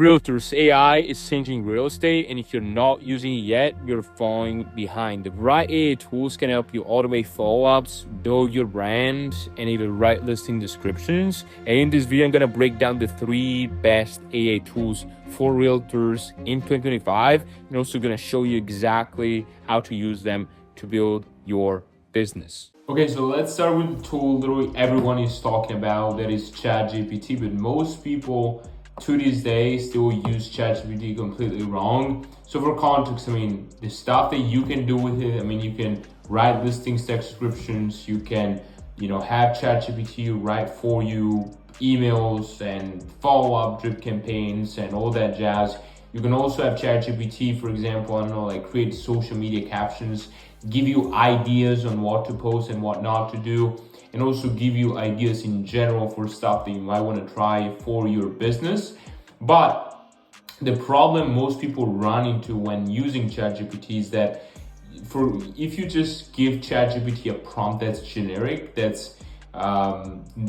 Realtors AI is changing real estate, and if you're not using it yet, you're falling behind. The right AI tools can help you automate follow-ups, build your brand, and even write listing descriptions. And in this video, I'm gonna break down the 3 best AI tools for realtors in 2025, and also gonna show you exactly how to use them to build your business. Okay, so let's start with the tool literally everyone is talking about, that is ChatGPT, but most people to this day still use ChatGPT completely wrong. So for context, I mean, the stuff that you can do with it, I mean, you can write listings descriptions, you can, have ChatGPT write for you emails and follow-up drip campaigns and all that jazz. You can also have ChatGPT, for example, I don't know, like create social media captions, give you ideas on what to post and what not to do, and also give you ideas in general for stuff that you might want to try for your business. But the problem most people run into when using ChatGPT is that if you just give ChatGPT a prompt that's generic, that's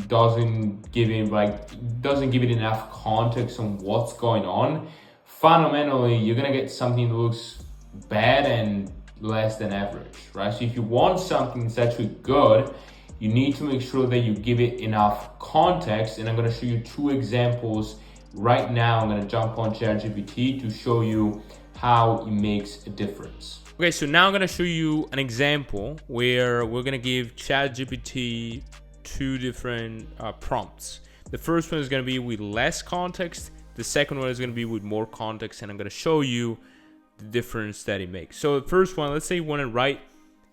doesn't give it enough context on what's going on, fundamentally you're gonna get something that looks bad and less than average, right? So if you want something that's actually good, you need to make sure that you give it enough context. And I'm going to show you 2 examples right now. I'm going to jump on ChatGPT to show you how it makes a difference. Okay, so now I'm going to show you an example where we're going to give ChatGPT 2 different prompts. The first one is going to be with less context. The second one is going to be with more context, and I'm going to show you the difference that it makes. So the first one, let's say you want to write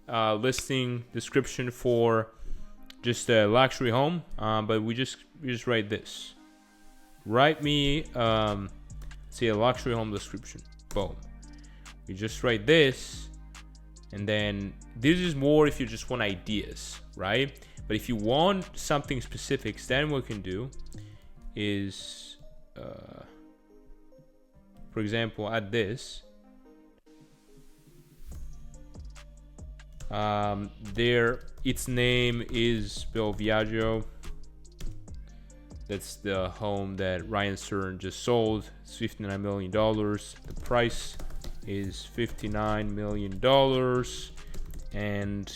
listing description for just a luxury home, but we just write this. Write me say a luxury home description. Boom. We just write this, and then this is more if you just want ideas, right? But if you want something specific, then what we can do is for example, add this. Its name is Belviaggio. That's the home that Ryan Stern just sold. It's $59 million. The price is $59 million. And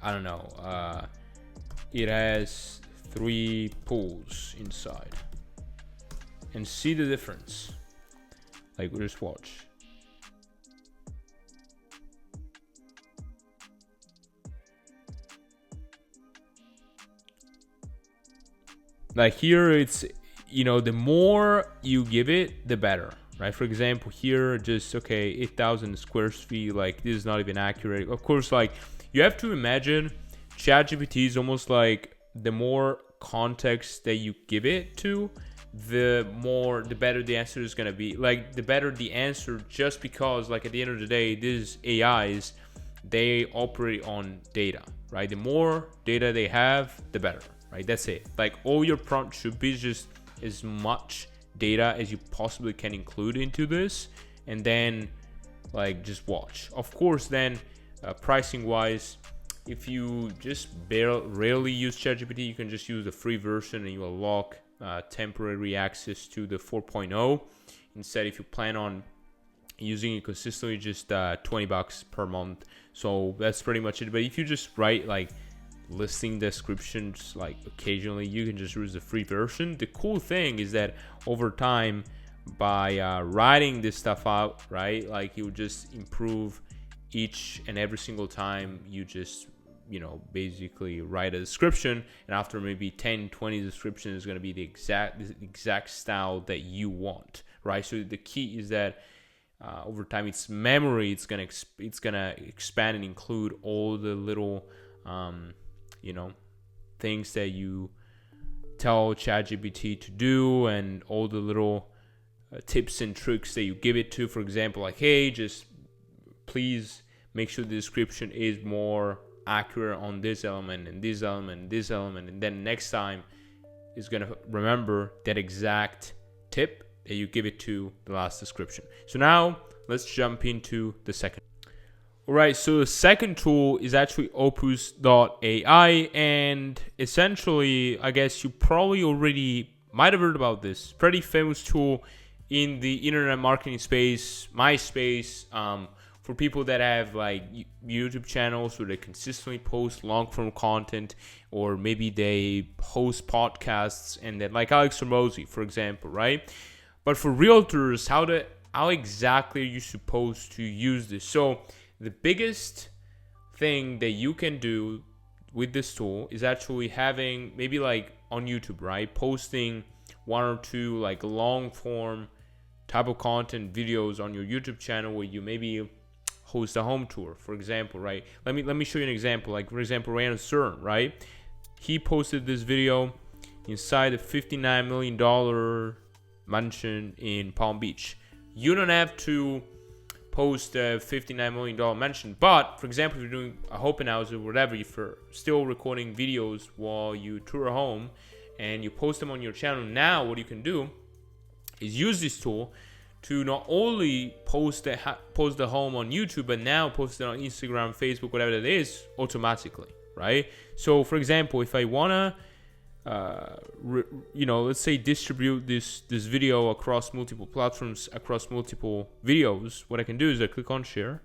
I don't know. It has 3 pools inside. And see the difference. Like, just watch. Like here, it's, the more you give it, the better, right? For example, here, just, 8,000 square feet, like this is not even accurate. Of course, like you have to imagine ChatGPT is almost like the more context that you give it to, the better the answer is going to be. Like the better the answer, just because like at the end of the day, these AIs, they operate on data, right? The more data they have, the better. Right, that's it. Like all your prompt should be just as much data as you possibly can include into this, and then like just watch. Of course, then pricing wise, if you just rarely use ChatGPT, you can just use the free version and you unlock temporary access to the 4.0. Instead, if you plan on using it consistently, just $20 per month. So that's pretty much it. But if you just write like listing descriptions like occasionally, you can just use the free version. The cool thing is that over time, by writing this stuff out, right, like you just improve each and every single time you just basically write a description, and after maybe 10-20 descriptions is going to be the exact style that you want, right? So the key is that over time, its memory, it's gonna expand and include all the little things that you tell ChatGPT to do, and all the little tips and tricks that you give it to. For example, like, hey, just please make sure the description is more accurate on this element and this element and this element, and then next time is going to remember that exact tip that you give it to the last description. So now let's jump into the second. All right, so the second tool is actually Opus.ai, and essentially, I guess you probably already might have heard about this pretty famous tool in the internet marketing space, my space, for people that have like YouTube channels where they consistently post long form content, or maybe they host podcasts, and then like Alex Hormozy, for example, right? But for realtors, how exactly are you supposed to use this? So the biggest thing that you can do with this tool is actually having, maybe like on YouTube, right, posting one or two like long form type of content videos on your YouTube channel, where you maybe host a home tour, for example, right? Let me show you an example. Like for example, Ryan Cern, right? He posted this video inside a $59 million mansion in Palm Beach. You don't have to post a $59 million mansion, but for example, if you're doing a open house or whatever, if you're still recording videos while you tour a home and you post them on your channel, now what you can do is use this tool to not only post the home on YouTube, but now post it on Instagram, Facebook, whatever that is, automatically, right? So for example, if I wanna let's say distribute this video across multiple platforms, across multiple videos, what I can do is I click on share,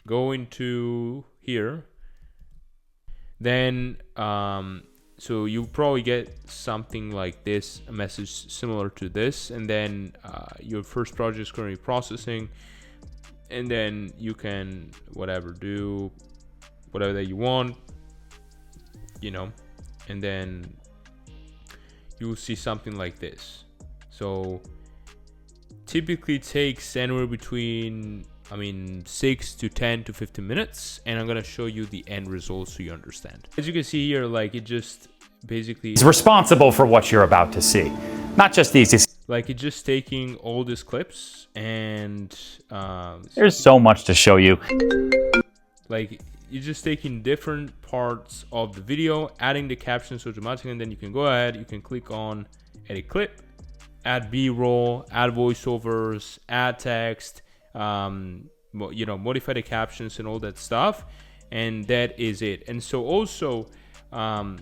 go into here, then so you probably get something like this, a message similar to this, and then your first project is currently processing, and then you can do whatever that you want, and then you'll see something like this. So typically takes anywhere between 6 to 10 to 15 minutes, and I'm gonna show you the end result so you understand. As you can see here, like it just basically is responsible for what you're about to see, not just these. Like it's just taking all these clips, and there's so much to show you. Like you're just taking different parts of the video, adding the captions automatically, and then you can go ahead, you can click on edit clip, add b-roll, add voiceovers, add text, modify the captions and all that stuff, and that is it. And so also there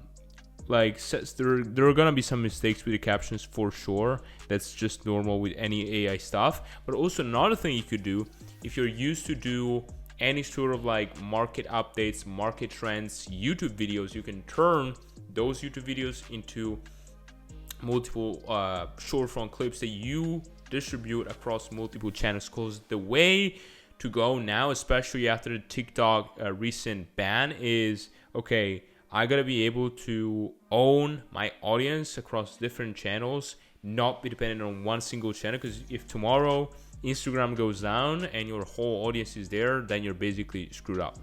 are gonna be some mistakes with the captions for sure. That's just normal with any AI stuff. But also another thing you could do, if you're used to do any sort of like market updates, market trends, YouTube videos, you can turn those YouTube videos into multiple short form clips that you distribute across multiple channels. Because the way to go now, especially after the TikTok recent ban, is okay, I gotta be able to own my audience across different channels, not be dependent on one single channel. Because if tomorrow Instagram goes down and your whole audience is there, then you're basically screwed up.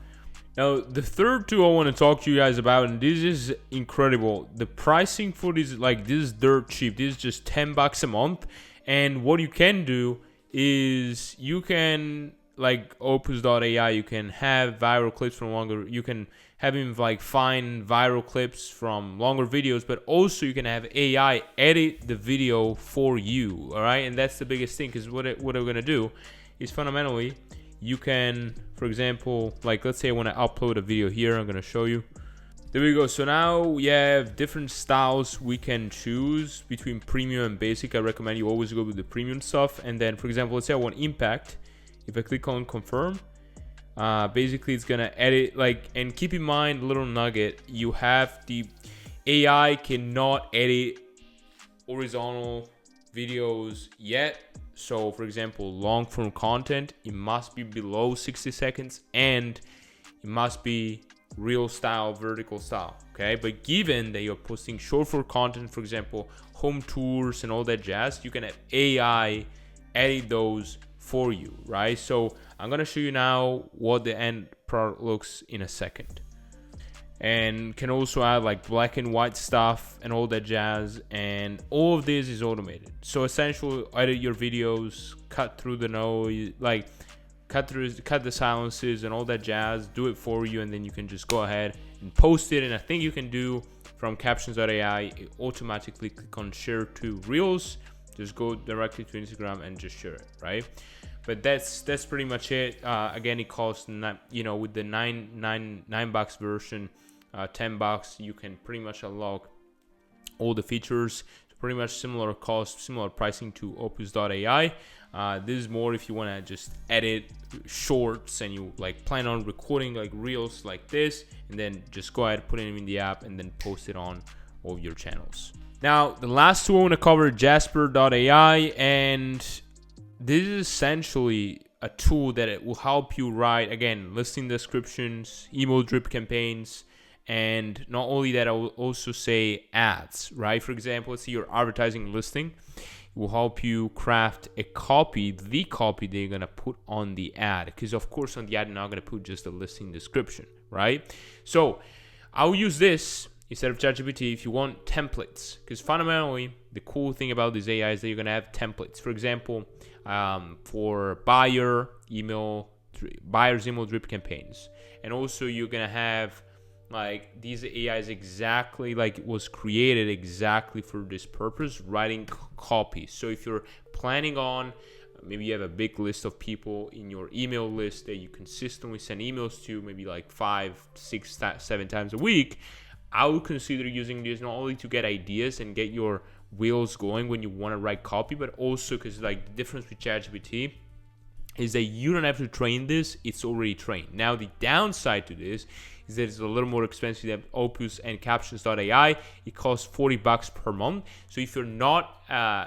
Now, the third tool I want to talk to you guys about, and this is incredible. The pricing for this, this is dirt cheap. This is just $10 a month. And what you can do is you can, like Opus.ai, you can have viral clips from longer, you can have him find viral clips from longer videos, but also you can have AI edit the video for you, all right? And that's the biggest thing, because what we're gonna do is fundamentally, you can, for example, let's say I want to upload a video here, I'm gonna show you. There we go. So now we have different styles we can choose between premium and basic. I recommend you always go with the premium stuff. And then, for example, let's say I want impact. If I click on confirm, basically it's gonna edit, and keep in mind, little nugget, you have the AI cannot edit horizontal videos yet. So for example, long form content, it must be below 60 seconds and it must be real style, vertical style, okay? But given that you're posting short form content, for example, home tours and all that jazz, you can have AI edit those for you, right? So I'm gonna show you now what the end product looks in a second, and can also add black and white stuff and all that jazz, and all of this is automated. So essentially, edit your videos, cut through the noise, cut the silences and all that jazz, do it for you, and then you can just go ahead and post it. And I think you can do from captions.ai, automatically click on share to reels, just go directly to Instagram and just share it, right? But that's pretty much it. Again, it costs with the $9 version, $10, you can pretty much unlock all the features. pretty much similar cost, similar pricing to Opus.ai. This is more if you want to just edit shorts and you like plan on recording like reels like this, and then just go ahead, put them in the app, and then post it on all of your channels. Now, the last two I want to cover, Jasper.ai, and this is essentially a tool that it will help you write, again, listing descriptions, email drip campaigns, and not only that, I will also say ads, right? For example, let's say you're advertising listing. It will help you craft a copy, the copy that you're going to put on the ad. Because, of course, on the ad, you're not going to put just a listing description, right? So I'll use this instead of ChatGPT if you want templates. Because fundamentally, the cool thing about this AI is that you're going to have templates. For example, for buyer's email drip campaigns. And also you're going to have like these AIs exactly like was created exactly for this purpose, writing copies. So if you're planning on, maybe you have a big list of people in your email list that you consistently send emails to, maybe like 5, 6, 7 times a week, I would consider using this not only to get ideas and get your wheels going when you want to write copy, but also because like the difference with ChatGPT is that you don't have to train this, it's already trained. Now the downside to this is that it's a little more expensive than Opus and Captions.ai. It costs $40 per month. So if you're not,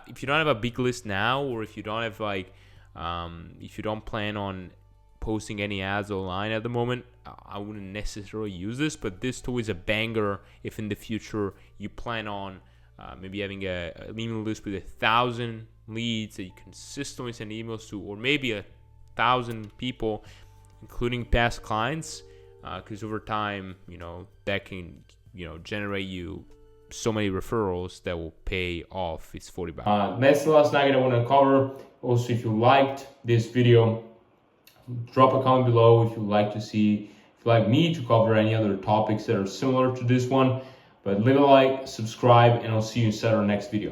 if you don't have a big list now, or if you don't have like, if you don't plan on posting any ads online at the moment, I wouldn't necessarily use this. But this tool is a banger if in the future you plan on maybe having an email list with 1,000 leads that you consistently send emails to, or maybe 1,000 people, including past clients. Because over time, that can, generate you so many referrals that will pay off. It's $40. That's the last nugget I want to cover. Also, if you liked this video, drop a comment below if you'd like to see, if you'd like me to cover any other topics that are similar to this one. But leave a like, subscribe, and I'll see you inside our next video.